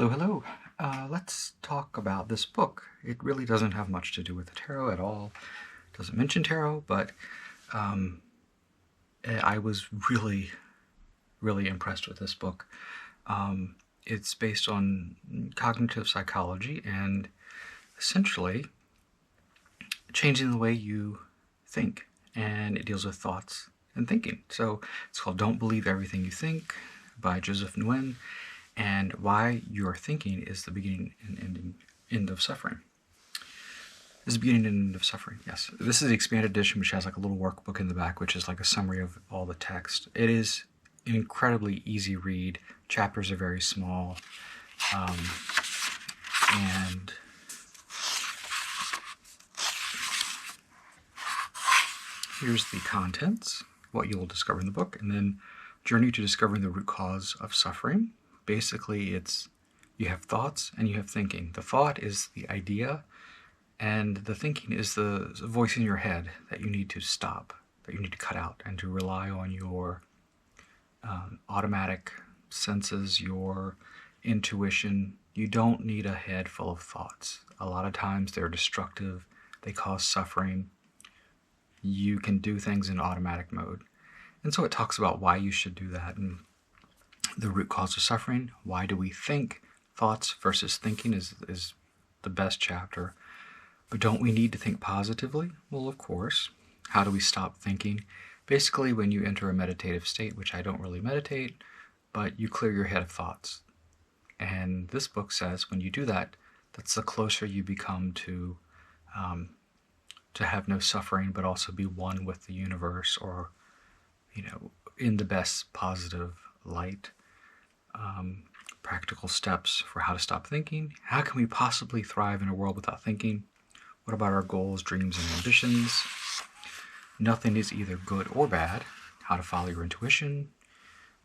Hello, hello. Let's talk about this book. It really doesn't have much to do with the tarot at all. It doesn't mention tarot, but I was really, really impressed with this book. It's based on cognitive psychology and essentially changing the way you think, and it deals with thoughts and thinking. So it's called Don't Believe Everything You Think by Joseph Nguyen, and why your thinking is the beginning and end of suffering. This is the beginning and end of suffering, yes. This is the expanded edition, which has like a little workbook in the back, which is like a summary of all the text. It is an incredibly easy read. Chapters are very small. And here's the contents, what you will discover in the book, and then Journey to Discovering the Root Cause of Suffering. Basically, it's you have thoughts and you have thinking. The thought is the idea, and the thinking is the voice in your head that you need to stop, that you need to cut out, and to rely on your automatic senses, your intuition. You don't need a head full of thoughts. A lot of times they're destructive, they cause suffering. You can do things in automatic mode. And so it talks about why you should do that and the root cause of suffering. Why do we think? Thoughts versus thinking is the best chapter. But don't we need to think positively? Well, of course. How do we stop thinking? Basically, when you enter a meditative state, which I don't really meditate, but you clear your head of thoughts. And this book says when you do that, that's the closer you become to have no suffering, but also be one with the universe, or, you know, in the best positive light. Practical steps for how to stop thinking. How can we possibly thrive in a world without thinking? What about our goals, dreams, and ambitions? Nothing is either good or bad. How to follow your intuition.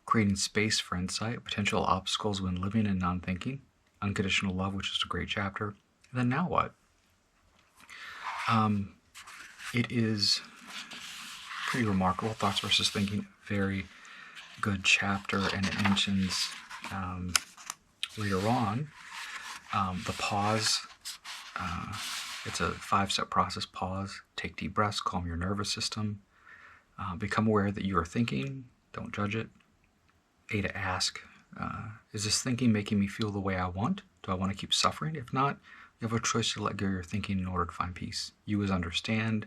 Creating space for insight. Potential obstacles when living and non-thinking. Unconditional love, which is a great chapter. And then now what? It is pretty remarkable. Thoughts versus thinking. Very good chapter, and it mentions later on the pause. It's a 5-step process. Pause, take deep breaths, calm your nervous system, become aware that you are thinking, don't judge it. A, to ask, is this thinking making me feel the way I want? Do I want to keep suffering? If not, you have a choice to let go of your thinking in order to find peace. U is understand.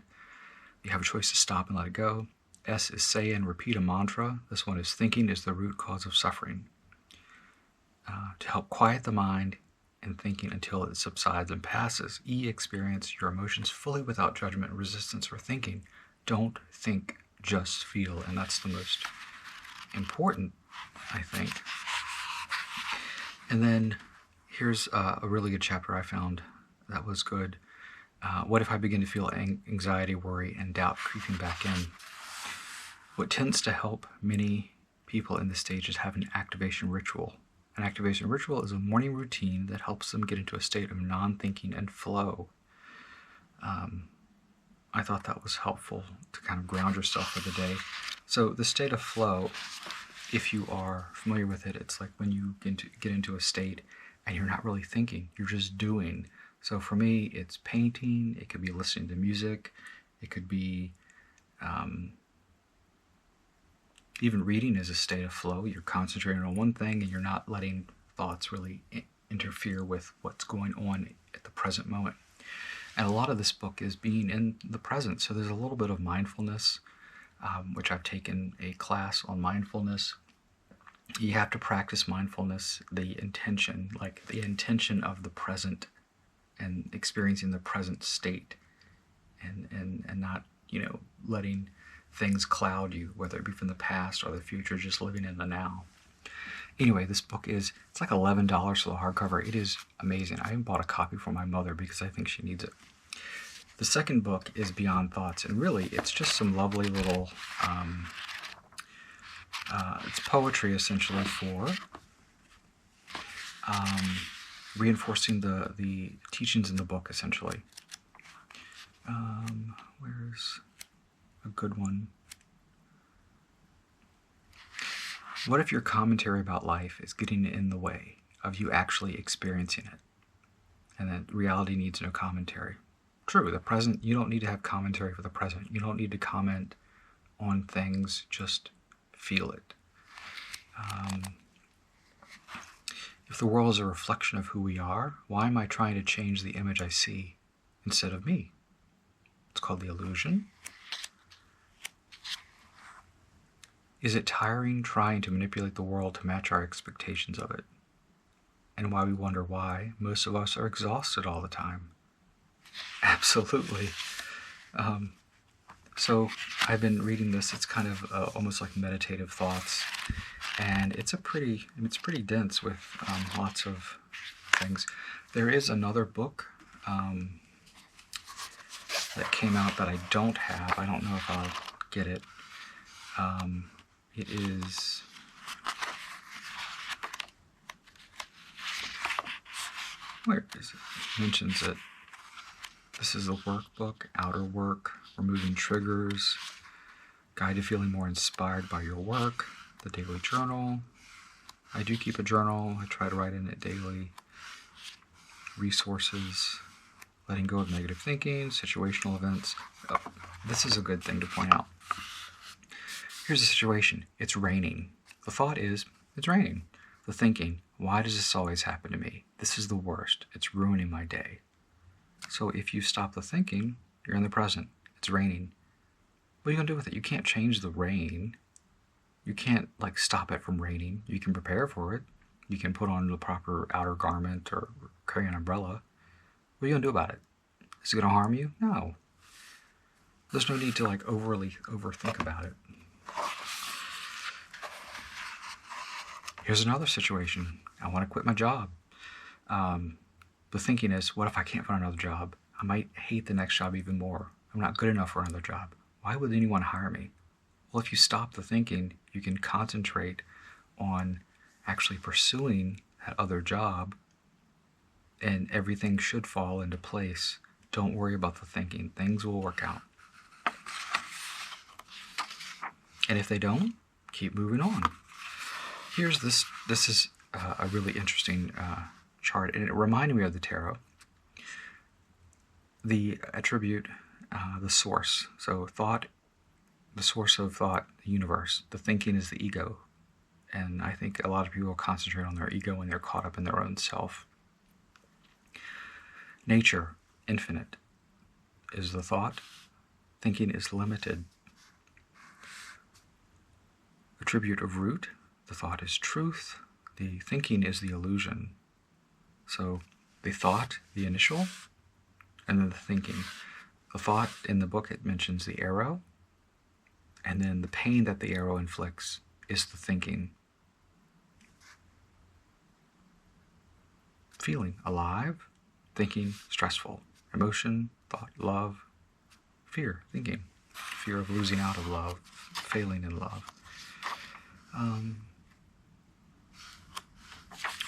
You have a choice to stop and let it go. S is say and repeat a mantra. This one is thinking is the root cause of suffering. To help quiet the mind and thinking until it subsides and passes. E, experience your emotions fully without judgment, resistance, or thinking. Don't think, just feel. And that's the most important, I think. And then here's a really good chapter I found that was good. What if I begin to feel anxiety, worry, and doubt creeping back in? What tends to help many people in this stage is have an activation ritual. An activation ritual is a morning routine that helps them get into a state of non-thinking and flow. I thought that was helpful to kind of ground yourself for the day. So the state of flow, if you are familiar with it, it's like when you get into a state and you're not really thinking, you're just doing. So for me, it's painting, it could be listening to music, it could be even reading is a state of flow. You're concentrating on one thing and you're not letting thoughts really interfere with what's going on at the present moment. And a lot of this book is being in the present. So there's a little bit of mindfulness, which I've taken a class on mindfulness. You have to practice mindfulness, the intention of the present and experiencing the present state, and not, letting things cloud you, whether it be from the past or the future, just living in the now. Anyway, this book it's like $11 for the hardcover. It is amazing. I even bought a copy for my mother because I think she needs it. The second book is Beyond Thoughts, and really it's just some lovely little, it's poetry essentially for reinforcing the teachings in the book essentially. Where's a good one? What if your commentary about life is getting in the way? of you actually experiencing it. And that reality needs no commentary. True, the present, you don't need to have commentary for the present. You don't need to comment on things, just feel it. If the world is a reflection of who we are, why am I trying to change the image I see instead of me? It's called the illusion. Is it tiring trying to manipulate the world to match our expectations of it? And why we wonder why most of us are exhausted all the time. Absolutely. So I've been reading this. It's kind of almost like meditative thoughts, and it's pretty dense with lots of things. There is another book that came out that I don't have. I don't know if I'll get it. It is... Where is it? It mentions it. This is the workbook, outer work, removing triggers, guide to feeling more inspired by your work, the daily journal. I do keep a journal. I try to write in it daily. Resources, letting go of negative thinking, situational events. Oh, this is a good thing to point out. Here's the situation. It's raining. The thought is, it's raining. The thinking, why does this always happen to me? This is the worst. It's ruining my day. So if you stop the thinking, you're in the present. It's raining. What are you going to do with it? You can't change the rain. You can't stop it from raining. You can prepare for it. You can put on the proper outer garment or carry an umbrella. What are you going to do about it? Is it going to harm you? No. There's no need to overthink about it. Here's another situation. I want to quit my job. The thinking is, what if I can't find another job? I might hate the next job even more. I'm not good enough for another job. Why would anyone hire me? Well, if you stop the thinking, you can concentrate on actually pursuing that other job, and everything should fall into place. Don't worry about the thinking. Things will work out. And if they don't, keep moving on. Here's this. This is a really interesting chart, and it reminded me of the tarot. The attribute, the source. So thought, the source of thought, the universe. The thinking is the ego. And I think a lot of people concentrate on their ego when they're caught up in their own self. Nature, infinite, is the thought. Thinking is limited. Attribute of root, the thought is truth. The thinking is the illusion. So the thought, the initial, and then the thinking. The thought, in the book, it mentions the arrow, and then the pain that the arrow inflicts is the thinking. Feeling alive, thinking stressful. Emotion, thought, love, fear, thinking. Fear of losing out of love, failing in love.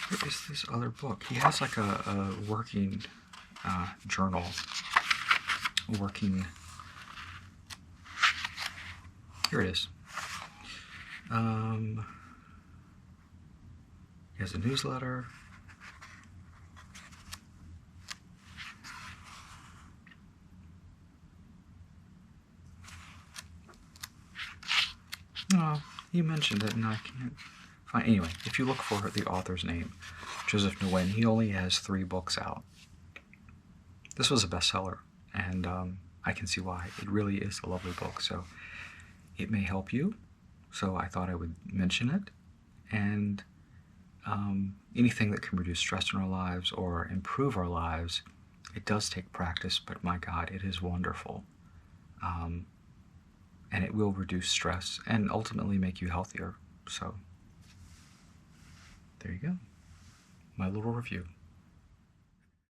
Where is this other book? He has a working journal. Here it is. He has a newsletter. Oh, you mentioned it and I can't find. Anyway, if you look for the author's name, Joseph Nguyen, he only has 3 books out. This was a bestseller, and I can see why. It really is a lovely book, so it may help you. So I thought I would mention it. And anything that can reduce stress in our lives or improve our lives, it does take practice, but my God, it is wonderful. And it will reduce stress and ultimately make you healthier. So there you go. My little review.